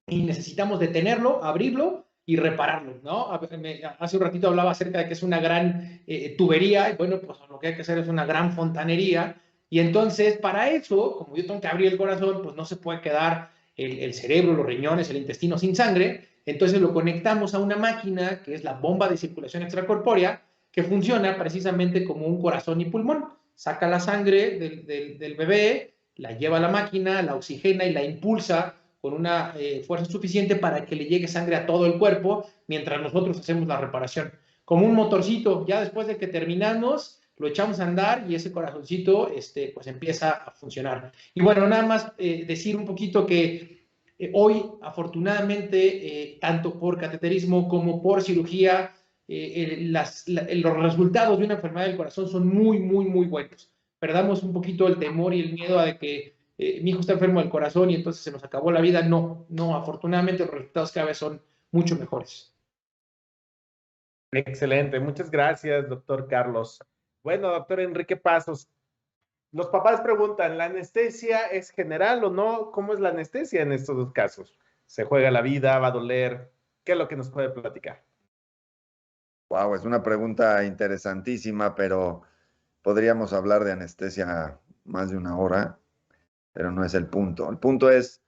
Speaker 4: y necesitamos detenerlo, abrirlo y repararlo, ¿no? Hace un ratito hablaba acerca de que es una gran tubería, y bueno, pues lo que hay que hacer es una gran fontanería, y entonces para eso, como yo tengo que abrir el corazón, pues no se puede quedar el cerebro, los riñones, el intestino sin sangre. Entonces lo conectamos a una máquina que es la bomba de circulación extracorpórea, que funciona precisamente como un corazón y pulmón. Saca la sangre del bebé, la lleva a la máquina, la oxigena y la impulsa con una fuerza suficiente para que le llegue sangre a todo el cuerpo mientras nosotros hacemos la reparación. Como un motorcito, ya después de que terminamos, lo echamos a andar y ese corazoncito pues empieza a funcionar. Y bueno, nada más decir un poquito que hoy, afortunadamente, tanto por cateterismo como por cirugía, los resultados de una enfermedad del corazón son muy, muy, muy buenos. Perdamos un poquito el temor y el miedo a de que mi hijo está enfermo del corazón y entonces se nos acabó la vida. No, no, afortunadamente los resultados cada vez son mucho mejores.
Speaker 1: Excelente, muchas gracias, doctor Carlos. Bueno, doctor Enrique Pasos, los papás preguntan, ¿la anestesia es general o no? ¿Cómo es la anestesia en estos dos casos? ¿Se juega la vida? ¿Va a doler? ¿Qué es lo que nos puede platicar?
Speaker 5: Wow, es una pregunta interesantísima, pero podríamos hablar de anestesia más de una hora, pero no es el punto. El punto es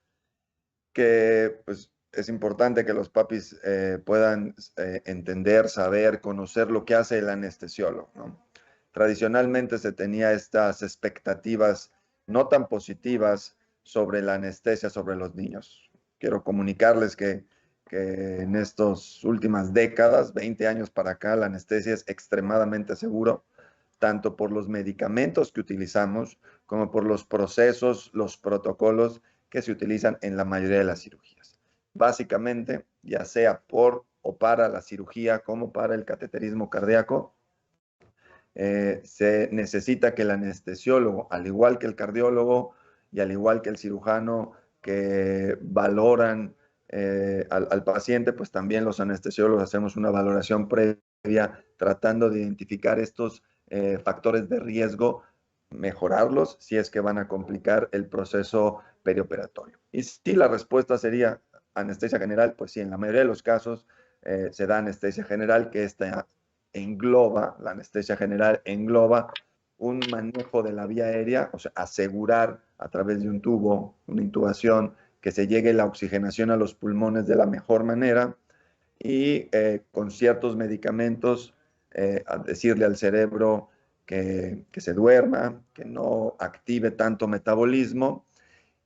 Speaker 5: que pues, es importante que los papis puedan entender, saber, conocer lo que hace el anestesiólogo, ¿no? Tradicionalmente se tenía estas expectativas no tan positivas sobre la anestesia sobre los niños. Quiero comunicarles que en estas últimas décadas, 20 años para acá, la anestesia es extremadamente seguro, tanto por los medicamentos que utilizamos como por los procesos, los protocolos que se utilizan en la mayoría de las cirugías. Básicamente, ya sea por o para la cirugía como para el cateterismo cardíaco, se necesita que el anestesiólogo, al igual que el cardiólogo y al igual que el cirujano que valoran al paciente, pues también los anestesiólogos hacemos una valoración previa tratando de identificar estos factores de riesgo, mejorarlos si es que van a complicar el proceso perioperatorio. Y si la respuesta sería anestesia general, pues sí, en la mayoría de los casos se da anestesia general, que esta engloba, la anestesia general engloba un manejo de la vía aérea, o sea, asegurar a través de un tubo, una intubación, que se llegue la oxigenación a los pulmones de la mejor manera y con ciertos medicamentos a decirle al cerebro que se duerma, que no active tanto metabolismo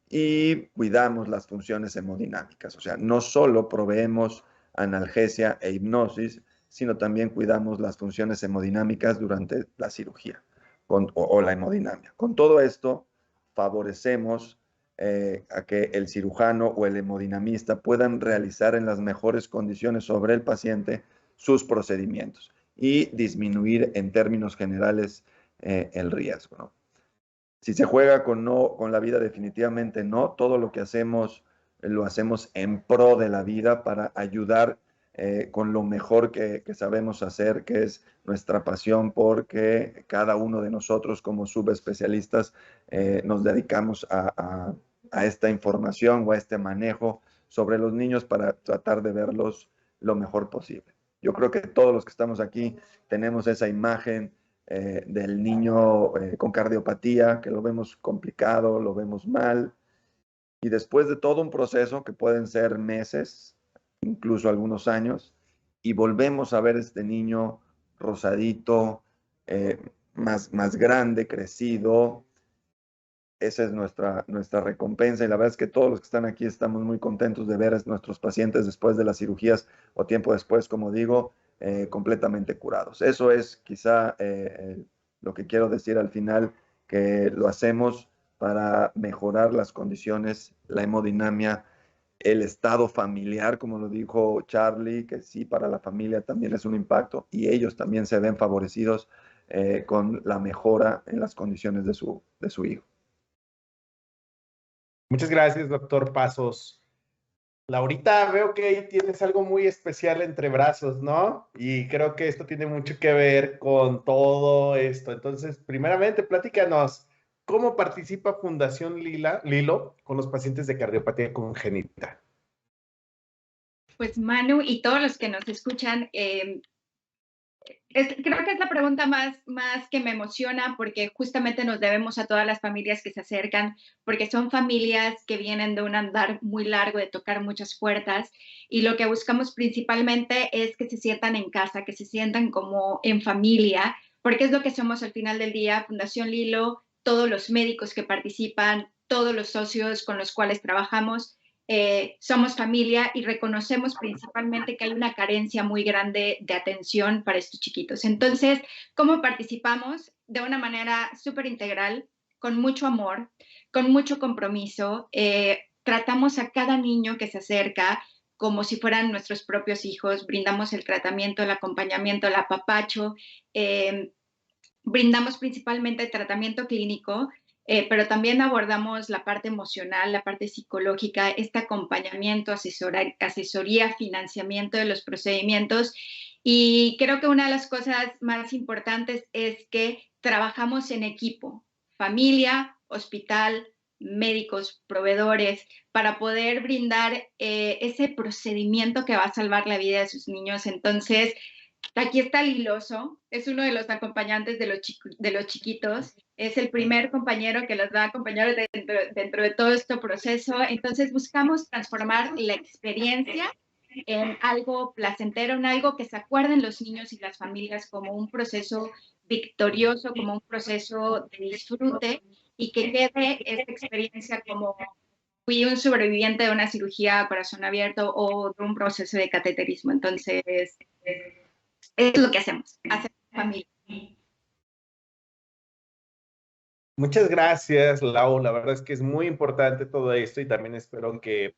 Speaker 5: y cuidamos las funciones hemodinámicas. O sea, no solo proveemos analgesia e hipnosis, sino también cuidamos las funciones hemodinámicas durante la cirugía o la hemodinamia. Con todo esto, favorecemos a que el cirujano o el hemodinamista puedan realizar en las mejores condiciones sobre el paciente sus procedimientos y disminuir en términos generales el riesgo, ¿no? Si se juega con la vida, definitivamente no. Todo lo que hacemos lo hacemos en pro de la vida para ayudar con lo mejor que sabemos hacer, que es nuestra pasión, porque cada uno de nosotros como subespecialistas nos dedicamos a esta información o a este manejo sobre los niños para tratar de verlos lo mejor posible. Yo creo que todos los que estamos aquí tenemos esa imagen del niño con cardiopatía, que lo vemos complicado, lo vemos mal, y después de todo un proceso que pueden ser meses, incluso algunos años, y volvemos a ver este niño rosadito, más grande, crecido. Esa es nuestra recompensa y la verdad es que todos los que están aquí estamos muy contentos de ver a nuestros pacientes después de las cirugías o tiempo después, como digo, completamente curados. Eso es quizá lo que quiero decir al final, que lo hacemos para mejorar las condiciones, la hemodinamia, el estado familiar, como lo dijo Charlie, que sí, para la familia también es un impacto y ellos también se ven favorecidos con la mejora en las condiciones de su hijo.
Speaker 1: Muchas gracias, doctor Pasos. Laurita, veo que ahí tienes algo muy especial entre brazos, ¿no? Y creo que esto tiene mucho que ver con todo esto. Entonces, primeramente, platícanos, ¿cómo participa Fundación Lilo con los pacientes de cardiopatía congénita?
Speaker 2: Pues Manu y todos los que nos escuchan, creo que es la pregunta más que me emociona porque justamente nos debemos a todas las familias que se acercan, porque son familias que vienen de un andar muy largo, de tocar muchas puertas, y lo que buscamos principalmente es que se sientan en casa, que se sientan como en familia, porque es lo que somos al final del día. Fundación Lilo, todos los médicos que participan, todos los socios con los cuales trabajamos, somos familia y reconocemos principalmente que hay una carencia muy grande de atención para estos chiquitos. Entonces, ¿cómo participamos? De una manera súper integral, con mucho amor, con mucho compromiso. Tratamos a cada niño que se acerca como si fueran nuestros propios hijos, brindamos el tratamiento, el acompañamiento, el apapacho, brindamos principalmente tratamiento clínico, pero también abordamos la parte emocional, la parte psicológica, este acompañamiento, asesoría, financiamiento de los procedimientos. Y creo que una de las cosas más importantes es que trabajamos en equipo, familia, hospital, médicos, proveedores, para poder brindar ese procedimiento que va a salvar la vida de sus niños. Entonces, aquí está Liloso, es uno de los acompañantes de los chiquitos, es el primer compañero que los va a acompañar dentro de todo este proceso. Entonces buscamos transformar la experiencia en algo placentero, en algo que se acuerden los niños y las familias como un proceso victorioso, como un proceso de disfrute, y que quede esta experiencia como fui un sobreviviente de una cirugía a corazón abierto o de un proceso de cateterismo. Entonces, es lo que hacemos familia.
Speaker 1: Muchas gracias, Lau. La verdad es que es muy importante todo esto y también espero que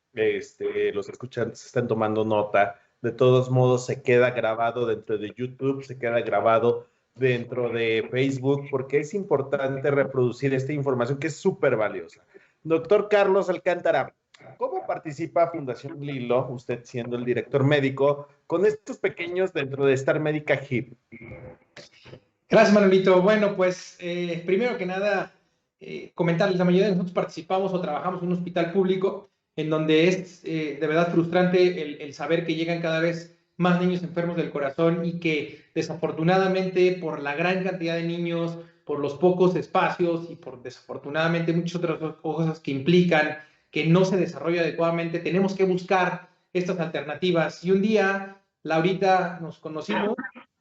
Speaker 1: los escuchantes estén tomando nota. De todos modos, se queda grabado dentro de YouTube, se queda grabado dentro de Facebook, porque es importante reproducir esta información que es súper valiosa. Doctor Carlos Alcántara, ¿cómo participa Fundación Lilo, usted siendo el director médico, con estos pequeños dentro de Star Médica HIP?
Speaker 4: Gracias, Manuelito. Bueno, pues primero que nada, comentarles, la mayoría de nosotros participamos o trabajamos en un hospital público en donde es de verdad frustrante el saber que llegan cada vez más niños enfermos del corazón y que desafortunadamente por la gran cantidad de niños, por los pocos espacios y por desafortunadamente muchas otras cosas que implican que no se desarrolla adecuadamente, tenemos que buscar estas alternativas. Y un día, Laurita, nos conocimos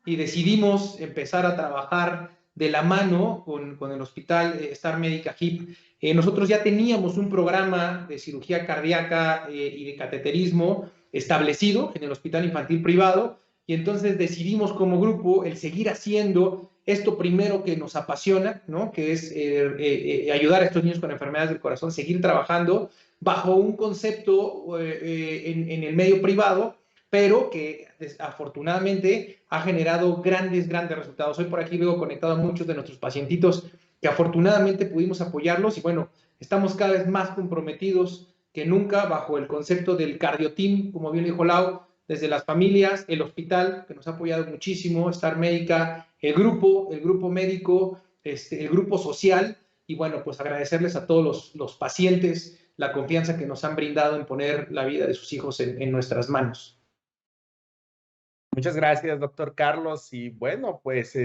Speaker 4: y decidimos empezar a trabajar de la mano con el hospital Star Médica HIP. Nosotros ya teníamos un programa de cirugía cardíaca y de cateterismo establecido en el hospital infantil privado, y entonces decidimos como grupo el seguir haciendo esto primero que nos apasiona, ¿no? Que es ayudar a estos niños con enfermedades del corazón, seguir trabajando bajo un concepto en el medio privado, pero que afortunadamente ha generado grandes resultados. Hoy por aquí veo conectado a muchos de nuestros pacientitos que afortunadamente pudimos apoyarlos y bueno, estamos cada vez más comprometidos que nunca bajo el concepto del cardioteam, como bien dijo Lau, desde las familias, el hospital, que nos ha apoyado muchísimo, Star Médica, el grupo médico, el grupo social, y bueno, pues agradecerles a todos los pacientes la confianza que nos han brindado en poner la vida de sus hijos en nuestras manos.
Speaker 1: Muchas gracias, doctor Carlos. Y bueno, pues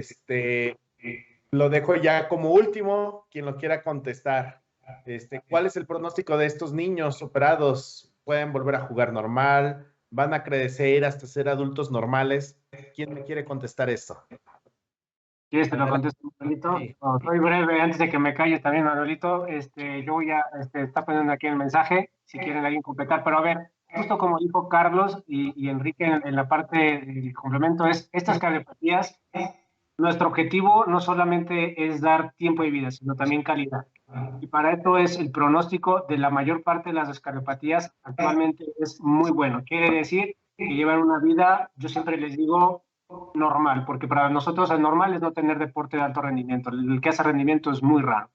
Speaker 1: lo dejo ya como último, quien lo quiera contestar. ¿Cuál es el pronóstico de estos niños operados? ¿Pueden volver a jugar normal? ¿Van a crecer hasta ser adultos normales? ¿Quién me quiere contestar esto?
Speaker 3: ¿Quieres te lo contesto, Manuelito? Sí. No, soy breve, antes de que me calles también, Manuelito. Yo voy a, está poniendo aquí el mensaje, si quieren alguien completar, pero a ver, justo como dijo Carlos y Enrique en la parte del complemento, es estas cardiopatías, nuestro objetivo no solamente es dar tiempo de vida, sino también calidad. Y para esto es el pronóstico de la mayor parte de las cardiopatías actualmente es muy bueno. Quiere decir que llevan una vida, yo siempre les digo, normal, porque para nosotros el normal es no tener deporte de alto rendimiento. El que hace rendimiento es muy raro.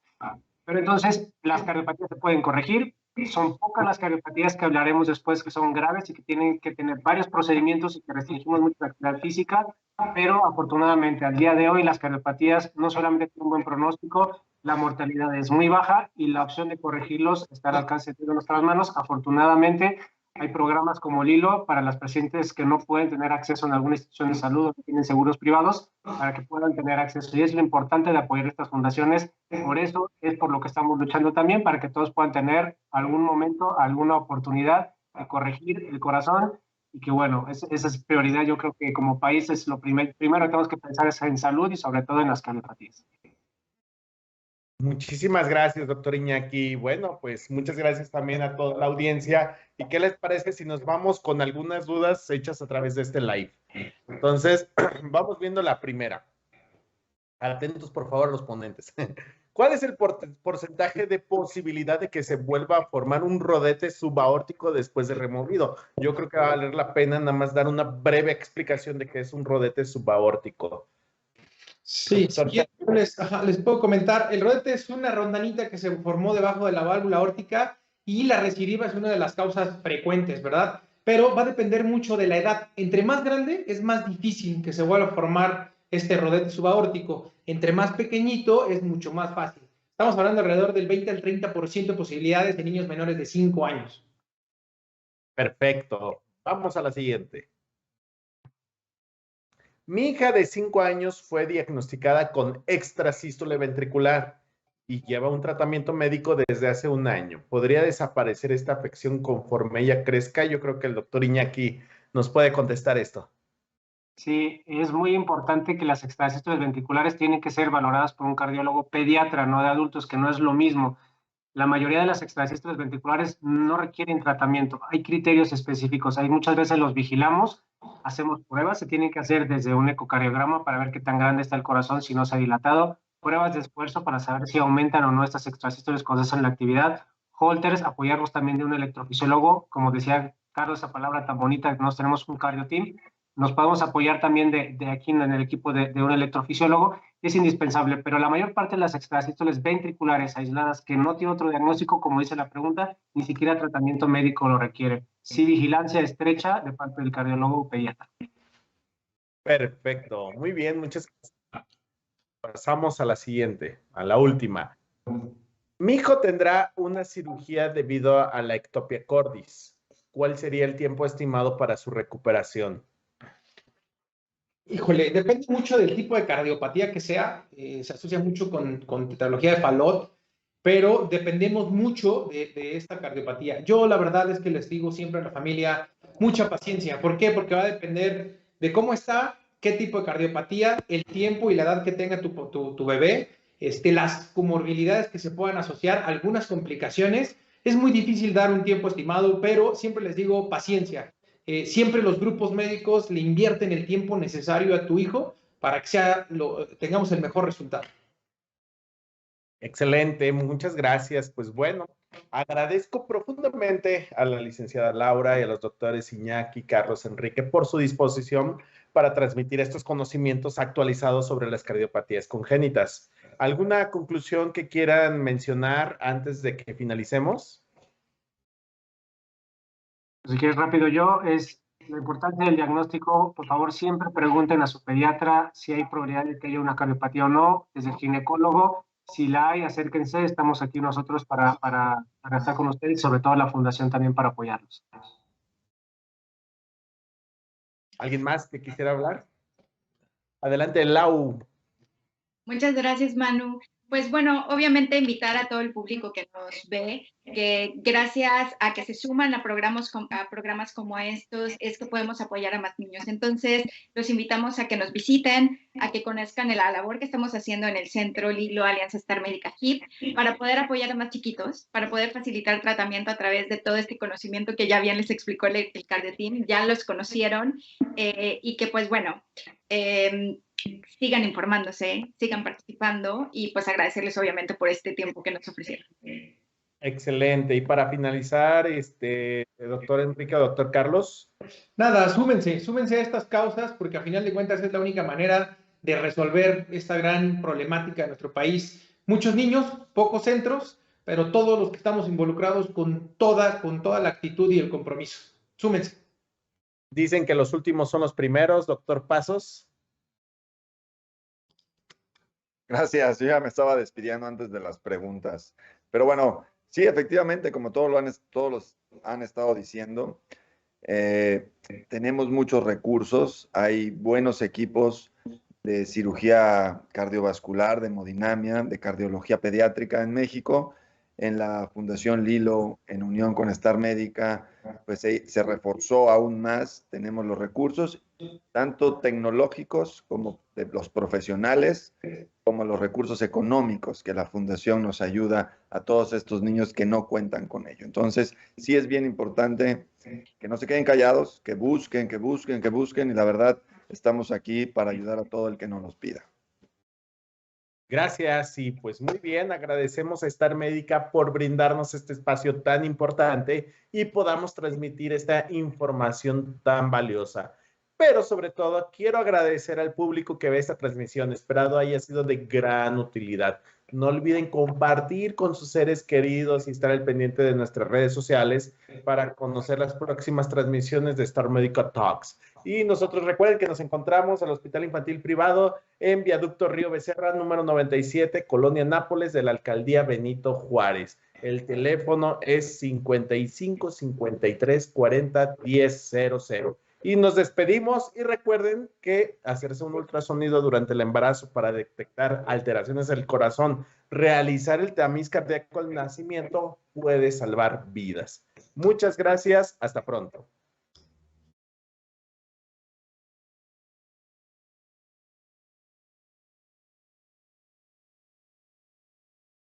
Speaker 3: Pero entonces las cardiopatías se pueden corregir. Son pocas las cardiopatías que hablaremos después que son graves y que tienen que tener varios procedimientos y que restringimos mucho la actividad física, pero afortunadamente al día de hoy las cardiopatías no solamente tienen un buen pronóstico, la mortalidad es muy baja y la opción de corregirlos está al alcance de nuestras manos. Afortunadamente hay programas como Lilo para las pacientes que no pueden tener acceso en alguna institución de salud o que tienen seguros privados para que puedan tener acceso. Y es lo importante de apoyar estas fundaciones. Por eso es por lo que estamos luchando también, para que todos puedan tener algún momento, alguna oportunidad de corregir el corazón. Y que bueno, esa es prioridad. Yo creo que como país es lo primero que tenemos que pensar es en salud y sobre todo en las cardiopatías.
Speaker 1: Muchísimas gracias, doctor Iñaki. Bueno, pues muchas gracias también a toda la audiencia. ¿Y qué les parece si nos vamos con algunas dudas hechas a través de este live? Entonces, vamos viendo la primera. Atentos, por favor, los ponentes. ¿Cuál es el porcentaje de posibilidad de que se vuelva a formar un rodete subaórtico después de removido? Yo creo que va a valer la pena nada más dar una breve explicación de qué es un rodete subaórtico.
Speaker 4: Sí, les puedo comentar. El rodete es una rondanita que se formó debajo de la válvula aórtica y la recidiva es una de las causas frecuentes, ¿verdad? Pero va a depender mucho de la edad. Entre más grande es más difícil que se vuelva a formar este rodete subaórtico. Entre más pequeñito es mucho más fácil. Estamos hablando alrededor del 20 al 30% de posibilidades de niños menores de 5 años.
Speaker 1: Perfecto. Vamos a la siguiente. Mi hija de 5 años fue diagnosticada con extrasístole ventricular y lleva un tratamiento médico desde hace 1 año. ¿Podría desaparecer esta afección conforme ella crezca? Yo creo que el doctor Iñaki nos puede contestar esto.
Speaker 3: Sí, es muy importante que las extrasístoles ventriculares tienen que ser valoradas por un cardiólogo pediatra, no de adultos, que no es lo mismo. La mayoría de las extrasístoles ventriculares no requieren tratamiento. Hay criterios específicos. Hay muchas veces los vigilamos, hacemos pruebas, se tienen que hacer desde un ecocardiograma para ver qué tan grande está el corazón, si no se ha dilatado, pruebas de esfuerzo para saber si aumentan o no estas extrasístoles cuando hacen la actividad, holters, apoyarnos también de un electrofisiólogo, como decía Carlos, esa palabra tan bonita, que nos tenemos un cardio team, nos podemos apoyar también de aquí en el equipo de un electrofisiólogo, es indispensable, pero la mayor parte de las extrasístoles ventriculares aisladas que no tienen otro diagnóstico, como dice la pregunta, ni siquiera tratamiento médico lo requiere. Sí, vigilancia estrecha de parte del cardiólogo o pediatra.
Speaker 1: Perfecto, muy bien, muchas gracias. Pasamos a la siguiente, a la última. Mi hijo tendrá una cirugía debido a la ectopia cordis. ¿Cuál sería el tiempo estimado para su recuperación?
Speaker 4: Híjole, depende mucho del tipo de cardiopatía que sea. Se asocia mucho con tetralogía de Fallot, pero dependemos mucho de esta cardiopatía. Yo la verdad es que les digo siempre a la familia, mucha paciencia. ¿Por qué? Porque va a depender de cómo está, qué tipo de cardiopatía, el tiempo y la edad que tenga tu bebé, las comorbilidades que se puedan asociar, algunas complicaciones. Es muy difícil dar un tiempo estimado, pero siempre les digo paciencia. Siempre los grupos médicos le invierten el tiempo necesario a tu hijo para que tengamos el mejor resultado.
Speaker 1: Excelente, muchas gracias. Pues bueno, agradezco profundamente a la licenciada Laura y a los doctores Iñaki, Carlos, Enrique por su disposición para transmitir estos conocimientos actualizados sobre las cardiopatías congénitas. ¿Alguna conclusión que quieran mencionar antes de que finalicemos?
Speaker 3: Si quieres rápido yo, es lo importante del diagnóstico. Por favor, siempre pregunten a su pediatra si hay probabilidad de que haya una cardiopatía o no, desde el ginecólogo. Si la hay, acérquense, estamos aquí nosotros para estar con ustedes y sobre todo la fundación también para apoyarlos.
Speaker 1: ¿Alguien más que quisiera hablar? Adelante, Lau.
Speaker 2: Muchas gracias, Manu. Pues bueno, obviamente invitar a todo el público que nos ve, que gracias a que se suman a programas como estos, es que podemos apoyar a más niños. Entonces, los invitamos a que nos visiten, a que conozcan la labor que estamos haciendo en el Centro Lilo Alianza Star Médica HIP, para poder apoyar a más chiquitos, para poder facilitar tratamiento a través de todo este conocimiento que ya bien les explicó el Cardio Team, ya los conocieron, y que pues bueno, sigan informándose, sigan participando y pues agradecerles obviamente por este tiempo que nos ofrecieron.
Speaker 1: Excelente. Y para finalizar, doctor Enrique o doctor Carlos.
Speaker 4: Nada, súmense a estas causas porque a final de cuentas es la única manera de resolver esta gran problemática de nuestro país. Muchos niños, pocos centros, pero todos los que estamos involucrados con toda la actitud y el compromiso. Súmense.
Speaker 1: Dicen que los últimos son los primeros, doctor Pasos.
Speaker 5: Gracias, yo ya me estaba despidiendo antes de las preguntas. Pero bueno, sí, efectivamente, como todos los han estado diciendo, tenemos muchos recursos, hay buenos equipos de cirugía cardiovascular, de hemodinamia, de cardiología pediátrica en México. En la Fundación Lilo, en unión con Star Médica, pues se reforzó aún más, tenemos los recursos tanto tecnológicos como de los profesionales, como los recursos económicos que la Fundación nos ayuda a todos estos niños que no cuentan con ello. Entonces, sí es bien importante que no se queden callados, que busquen, que busquen, que busquen, y la verdad, estamos aquí para ayudar a todo el que nos los pida.
Speaker 1: Gracias y pues muy bien, agradecemos a Star Médica por brindarnos este espacio tan importante y podamos transmitir esta información tan valiosa. Pero sobre todo quiero agradecer al público que ve esta transmisión, esperado haya sido de gran utilidad. No olviden compartir con sus seres queridos y estar al pendiente de nuestras redes sociales para conocer las próximas transmisiones de Star Medical Talks. Y nosotros recuerden que nos encontramos al Hospital Infantil Privado en Viaducto Río Becerra, número 97, Colonia Nápoles, de la Alcaldía Benito Juárez. El teléfono es 55 53 40 1000. Y nos despedimos y recuerden que hacerse un ultrasonido durante el embarazo para detectar alteraciones del corazón, realizar el tamiz cardíaco al nacimiento puede salvar vidas. Muchas gracias, hasta pronto.